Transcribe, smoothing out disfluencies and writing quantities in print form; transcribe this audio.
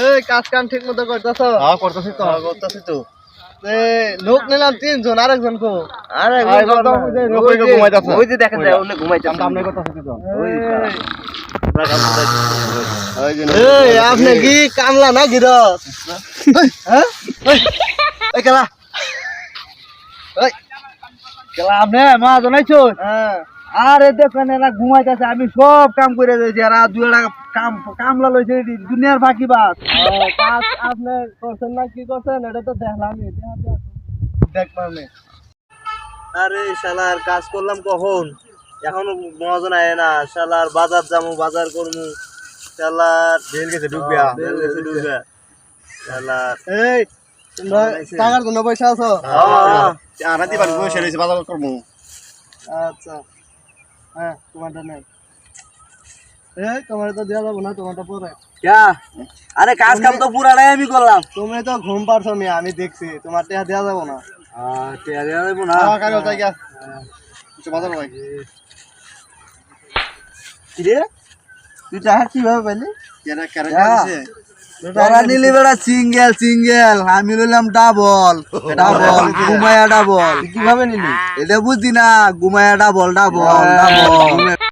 এই কাজ কাম ঠিক মতো করতেছ? হ্যাঁ করতেছি তো। করতেছি তো। লোক নিলাম 3 জন, আরেকজন কো? ঘুমাইতেছে। ওই যে দেখেন যায় ওনে ঘুমাইতেছে। সামনে করতেছি তো। এই আপনি কি কামলা না গিরস? হ্যাঁ এই কেলা এই কেলা আপনি মা জানাইছো? হ্যাঁ আরে দেখেন এরা ঘুমাইতেছে, আমি সব কাম করে দিয়েছি, আর দুই কাম কামলা লইছে দুনিয়ার বাকি বাদ। কাজ আপনি করছেন না কি করছেন এটা তো দেখলামই। দেখলাম আরে শালার কাজ করলাম কখন, এখনো মজা নাই না। শালার বাজার যাবো, বাজার করবো। শালার বেল গেছে ডুববিয়া। ডুবে শালার। এই তোমরা টাকার জন্য পয়সা আছো? আনা দিবার বসে রয়েছে বাজার করবো। আচ্ছা হ্যাঁ তোমারটা নেই। এই তোমার তো দেওয়া যাবো না, তোমারটা পরে। ক্যা? আরে কাজ কাম তো পুরাটাই আমি করলাম। তুমি তো ঘুম পারছো মিয়া, আমি দেখছি। তোমার টাকা দেওয়া যাবো না। না কাজ হচ্ছে কি? কিছু বাজার ভাই। কিরে তুই টাকা কিভাবে পেলি? কেরা কেরা দিছে? তোরা নিলি বেড়া সিঙ্গেল সিঙ্গেল, আমি লইলাম ডাবল ডাবল ঘুমায়া ডাবল। কিভাবে নিলি? এটা বুঝছি না, ঘুমায়া ডাবল ডাবল ডাবল।